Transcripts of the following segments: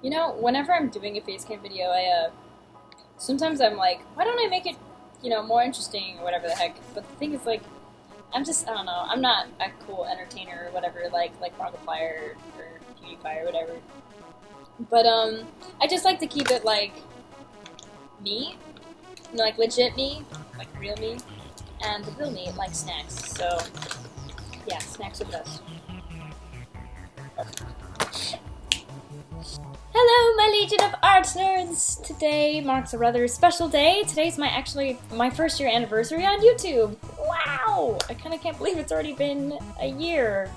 You know, whenever I'm doing a facecam video, sometimes I'm like, why don't I make it, more interesting or whatever the heck. But the thing is, like, I don't know, I'm not a cool entertainer or whatever, like Markiplier or PewDiePie or whatever. But, I just like to keep it, like, me, like legit me, like real me, and the real me like snacks. So, yeah, snacks are the best. Hello, my Legion of Art Nerds! Today marks a rather special day. Today's my first year anniversary on YouTube. Wow! I kind of can't believe it's already been a year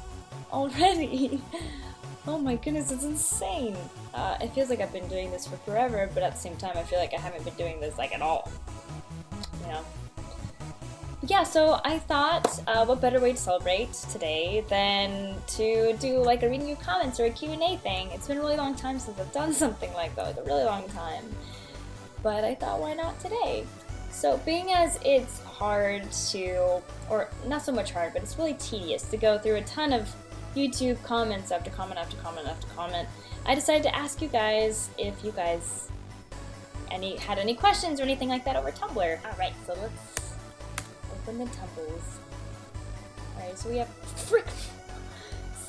already. Oh my goodness, it's insane. It feels like I've been doing this for forever, but at the same time I feel like I haven't been doing this like at all. You know? Yeah, so I thought, what better way to celebrate today than to do like a reading your comments or a Q&A thing. It's been a really long time since I've done something like that, like a really long time. But I thought, why not today? So being as it's hard to, or not so much hard, but it's really tedious to go through a ton of YouTube comments after comment after comment after comment, I decided to ask you guys if you guys had any questions or anything like that over Tumblr. Alright, so let's open the tumbles. Alright, so we have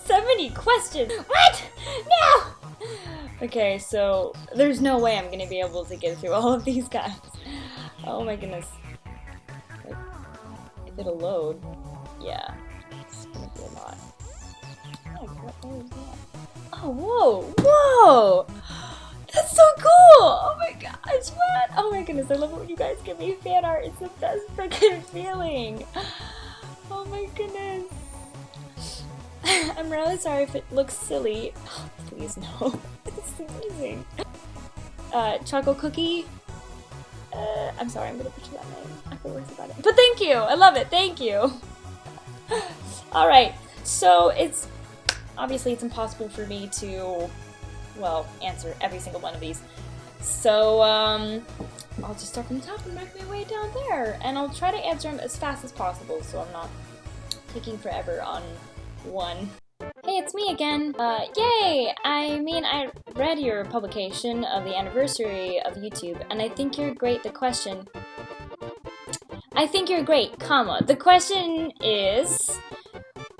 70 questions! What? No! Okay, so there's no way I'm gonna be able to get through all of these guys. Oh my goodness. Like, if it'll load, yeah, it's gonna be a lot. Oh, whoa! Whoa! That's so cool! Oh my gosh, what? Oh my goodness, I love it when you guys give me fan art. It's the best freaking feeling. Oh my goodness. I'm really sorry if it looks silly. Oh, please no. It's amazing. Chocolate cookie. I'm sorry, I'm gonna butcher that name. I feel worse about it. But thank you! I love it, thank you! Alright, so obviously it's impossible for me to, well, answer every single one of these. So, I'll just start from the top and work my way down there. And I'll try to answer them as fast as possible so I'm not taking forever on one. Hey, it's me again. Yay! I read your publication of the anniversary of YouTube, and I think you're great. I think you're great, comma. The question is,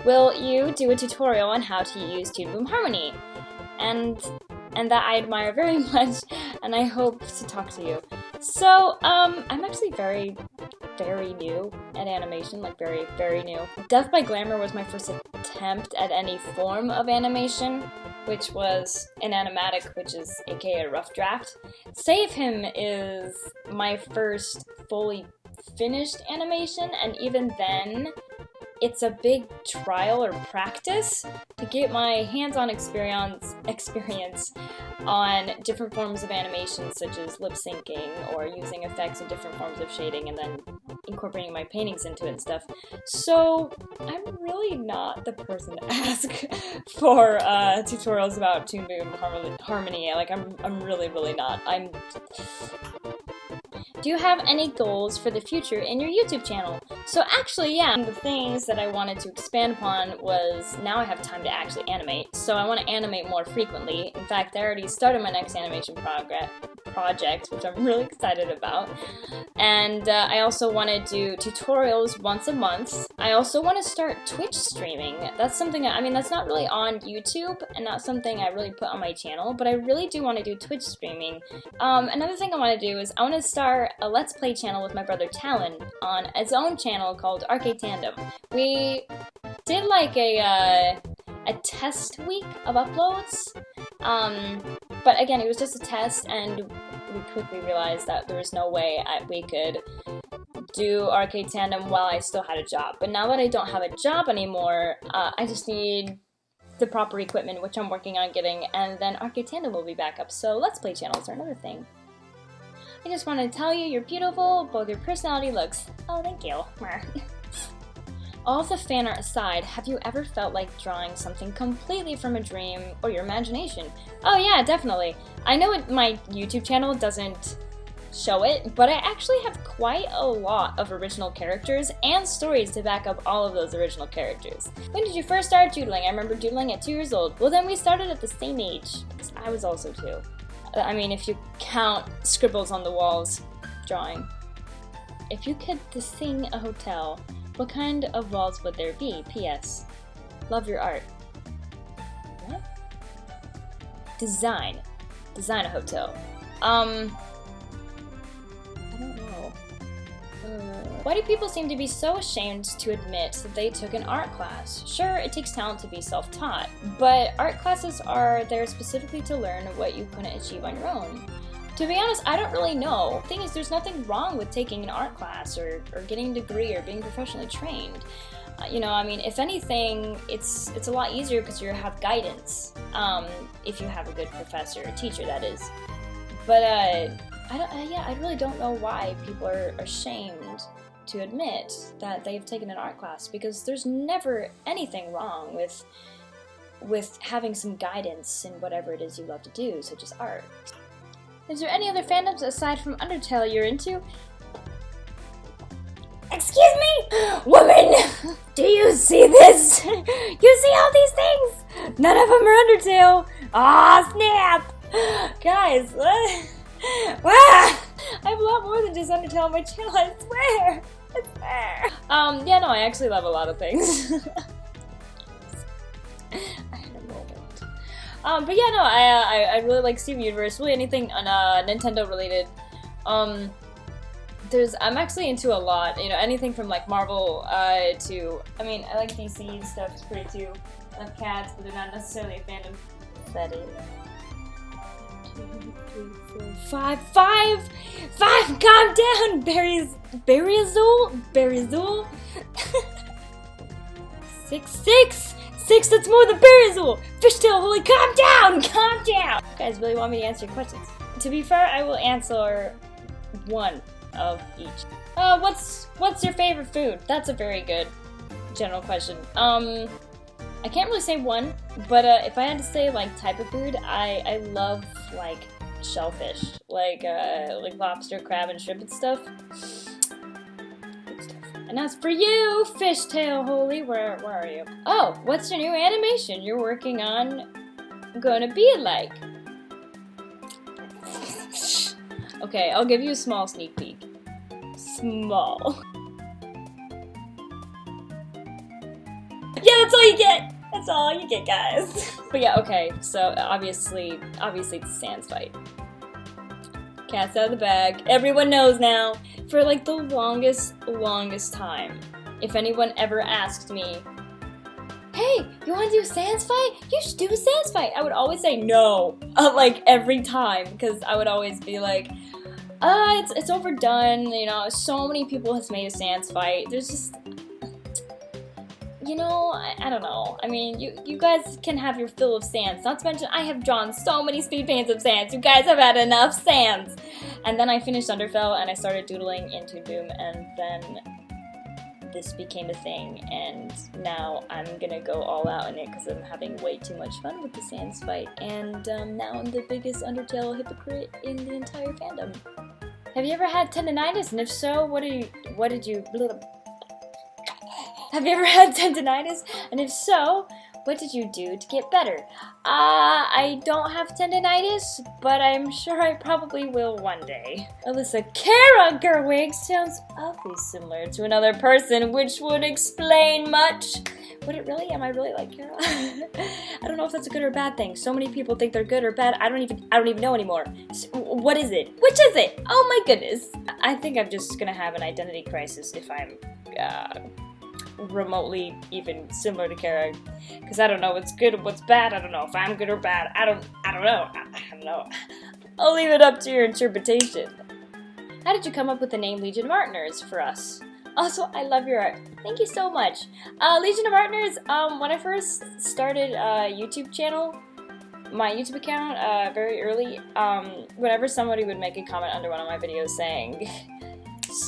will you do a tutorial on how to use Toon Boom Harmony? And that I admire very much, and I hope to talk to you. So, I'm actually very, very new at animation, like very, very new. Death by Glamour was my first attempt at any form of animation, which was an animatic, which is aka a rough draft. Save Him is my first fully finished animation, and even then, it's a big trial or practice to get my hands-on experience on different forms of animation, such as lip syncing or using effects in different forms of shading and then incorporating my paintings into it and stuff. So I'm really not the person to ask for tutorials about Toon Boom Harmony. Like I'm really, really not. Do you have any goals for the future in your YouTube channel? So actually, yeah, the things that I wanted to expand upon was now I have time to actually animate, so I want to animate more frequently. In fact, I already started my next animation project, which I'm really excited about. And I also want to do tutorials once a month. I also want to start Twitch streaming. That's something, that's not really on YouTube and not something I really put on my channel, but I really do want to do Twitch streaming. Another thing I want to do is I want to start a Let's Play channel with my brother Talon on its own channel called Arcade Tandem. We did like a test week of uploads, but again, it was just a test, and we quickly realized that there was no way we could do Arcade Tandem while I still had a job. But now that I don't have a job anymore, I just need the proper equipment, which I'm working on getting, and then Arcade Tandem will be back up, so Let's Play channels are another thing. I just want to tell you you're beautiful, both your personality looks. Oh, thank you. All of the fan art aside, have you ever felt like drawing something completely from a dream or your imagination? Oh yeah, definitely. I know my YouTube channel doesn't show it, but I actually have quite a lot of original characters and stories to back up all of those original characters. When did you first start doodling? I remember doodling at 2 years old. Well, then we started at the same age, because I was also 2. I mean, if you count scribbles on the walls drawing. If you could sing a hotel, what kind of walls would there be? P.S. Love your art. What? Design a hotel. I don't know. Why do people seem to be so ashamed to admit that they took an art class? Sure, it takes talent to be self-taught, but art classes are there specifically to learn what you couldn't achieve on your own. To be honest, I don't really know. The thing is, there's nothing wrong with taking an art class or getting a degree or being professionally trained. You know, I mean, if anything, it's a lot easier because you have guidance, if you have a good professor or teacher, that is. But, I really don't know why people are ashamed to admit that they've taken an art class, because there's never anything wrong with having some guidance in whatever it is you love to do, such as art. Is there any other fandoms aside from Undertale you're into? Excuse me? Woman! Do you see this? You see all these things? None of them are Undertale. Aw, snap! Guys, what? I have a lot more than just Undertale on my channel, I swear! I swear! Yeah, no, I actually love a lot of things. I had a moment. But yeah, no, I really like Steven Universe, really anything Nintendo related. I'm actually into a lot, you know, anything from like Marvel to, I mean, I like DC stuff, it's pretty too. I love cats, but they're not necessarily a fandom. That is. 1, 2, 3, 4, 5, calm down! Berryazul? 6, that's more than Berryazul! Fishtail, holy, calm down! You guys really want me to answer your questions? To be fair, I will answer one of each. What's your favorite food? That's a very good general question. I can't really say one, but if I had to say like type of food, I love like shellfish, like lobster, crab, and shrimp and stuff. Good stuff. And as for you, Fishtail Holy, where are you? Oh, what's your new animation you're working on gonna be like? Okay, I'll give you a small sneak peek. Small. Yeah, that's all you get! That's all you get, guys. But yeah, okay, so obviously it's a Sans fight. Cat's out of the bag. Everyone knows now. For like the longest time, if anyone ever asked me, hey, you wanna do a Sans fight? You should do a Sans fight. I would always say no, like every time, because I would always be like, it's overdone, you know, so many people has made a Sans fight. There's just, you know, I don't know. I mean, you guys can have your fill of Sans. Not to mention, I have drawn so many speed paints of Sans. You guys have had enough Sans. And then I finished Underfell and I started doodling into Doom, and then this became a thing, and now I'm gonna go all out in it because I'm having way too much fun with the Sans fight, and now I'm the biggest Undertale hypocrite in the entire fandom. Have you ever had tendinitis? And if so, what did you Have you ever had tendinitis? And if so, what did you do to get better? I don't have tendinitis, but I'm sure I probably will one day. Alyssa Gerwig sounds awfully similar to another person, which would explain much. Would it really? Am I really like Kara? I don't know if that's a good or bad thing. So many people think they're good or bad. I don't even know anymore. So, what is it? Which is it? Oh my goodness. I think I'm just gonna have an identity crisis if I'm remotely even similar to Kara, because I don't know what's good and what's bad. I don't know if I'm good or bad. I don't know. I don't know. I'll leave it up to your interpretation. How did you come up with the name Legion of Artners for us? Also, I love your art. Thank you so much. Legion of Artners, when I first started a YouTube channel, my YouTube account, very early, whenever somebody would make a comment under one of my videos saying,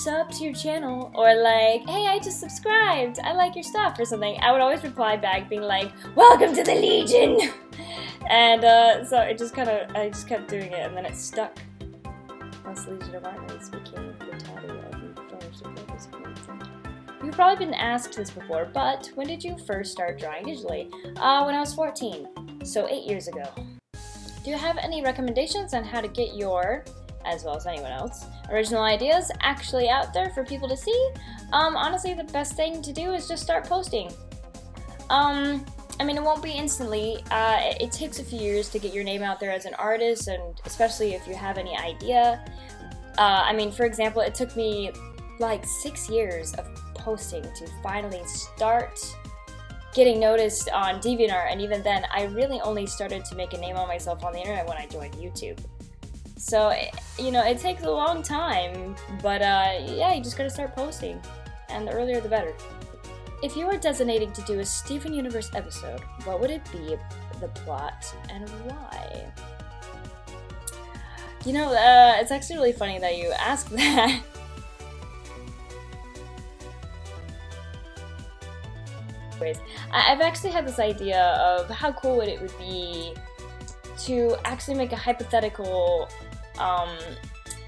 sub to your channel, or like, hey, I just subscribed, I like your stuff, or something, I would always reply back being like, welcome to the Legion! And so I just kept doing it, and then it stuck. plus Legion of Artists became the title of the finished purpose. You've probably been asked this before, but when did you first start drawing digitally? When I was 14, so 8 years ago. Do you have any recommendations on how to get your, as well as anyone else, original ideas actually out there for people to see? Honestly, the best thing to do is just start posting. I mean, it won't be instantly. It takes a few years to get your name out there as an artist, and especially if you have any idea. I mean, for example, it took me like 6 years of posting to finally start getting noticed on DeviantArt, and even then, I really only started to make a name on myself on the internet when I joined YouTube. So, you know, it takes a long time, but yeah, you just gotta start posting, and the earlier the better. If you were designating to do a Steven Universe episode, what would it be, the plot, and why? You know, it's actually really funny that you asked that. Anyways, I've actually had this idea of how cool it would be to actually make a hypothetical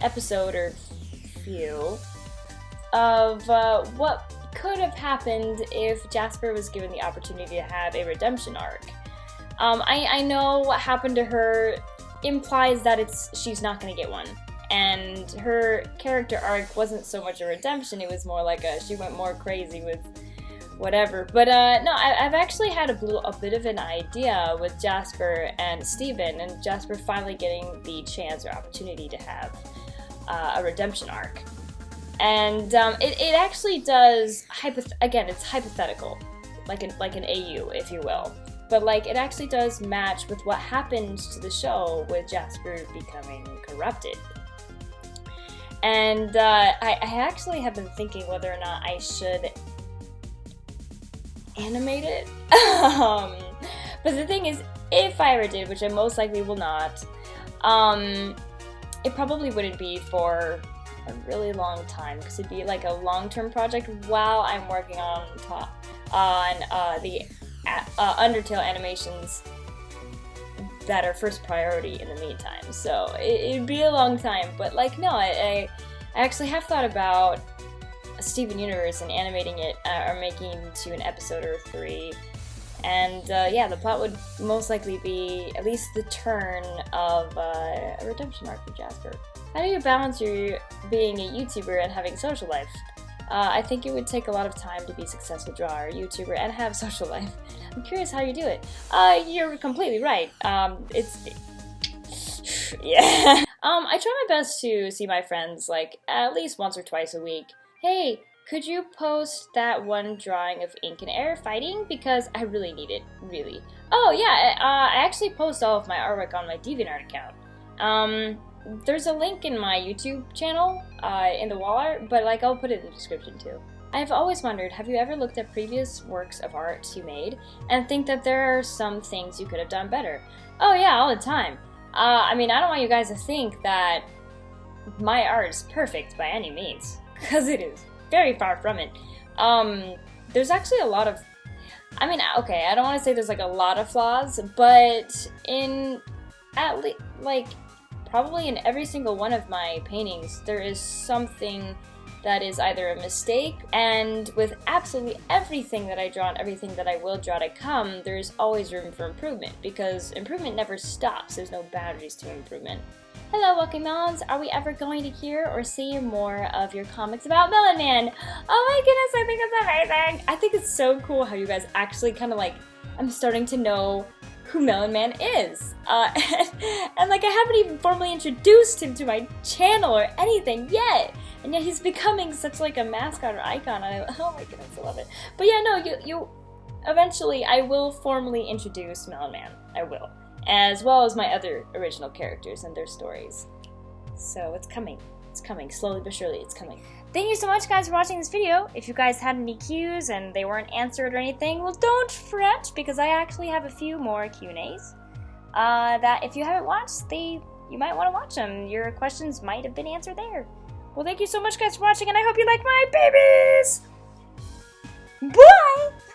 episode or few of what could have happened if Jasper was given the opportunity to have a redemption arc. I know what happened to her implies that she's not going to get one, and her character arc wasn't so much a redemption, it was more like she went more crazy with whatever. But no, I've actually had a bit of an idea with Jasper and Steven, and Jasper finally getting the chance or opportunity to have a redemption arc. And it actually does, again, it's hypothetical, like an AU, if you will. But like, it actually does match with what happened to the show with Jasper becoming corrupted. And I actually have been thinking whether or not I should animate it. But the thing is, if I ever did, which I most likely will not, it probably wouldn't be for a really long time, because it'd be like a long-term project while I'm working on the Undertale animations that are first priority in the meantime. So it'd be a long time, but like, no, I actually have thought about Steven Universe and animating it or making it to an episode or 3. And yeah, the plot would most likely be at least the turn of a redemption arc for Jasper. How do you balance your being a YouTuber and having social life? I think it would take a lot of time to be a successful drawer, YouTuber, and have social life. I'm curious how you do it. You're completely right. Yeah. I try my best to see my friends like at least once or twice a week. Hey, could you post that one drawing of Ink and Air fighting? Because I really need it, really. Oh yeah, I actually post all of my artwork on my DeviantArt account. There's a link in my YouTube channel, in the wall art, but like I'll put it in the description too. I've always wondered, have you ever looked at previous works of art you made and think that there are some things you could have done better? Oh yeah, all the time. I mean, I don't want you guys to think that my art is perfect by any means, because it is very far from it. There's actually a lot of, I mean, okay, I don't want to say there's like a lot of flaws, but in at least, like, probably in every single one of my paintings, there is something that is either a mistake, and with absolutely everything that I draw and everything that I will draw to come, there's always room for improvement, because improvement never stops. There's no boundaries to improvement. Hello, Walking Melons! Are we ever going to hear or see more of your comics about Melon Man? Oh my goodness, I think it's amazing! I think it's so cool how you guys actually kind of like, I'm starting to know who Melon Man is. And like, I haven't even formally introduced him to my channel or anything yet. And yet he's becoming such like a mascot or icon. Oh my goodness, I love it. But yeah, no, you eventually I will formally introduce Melon Man. I will. As well as my other original characters and their stories. So it's coming. It's coming. Slowly but surely, it's coming. Thank you so much, guys, for watching this video. If you guys had any Qs and they weren't answered or anything, well, don't fret, because I actually have a few more Q&As that if you haven't watched, you might want to watch them. Your questions might have been answered there. Well, thank you so much, guys, for watching, and I hope you like my babies! Bye!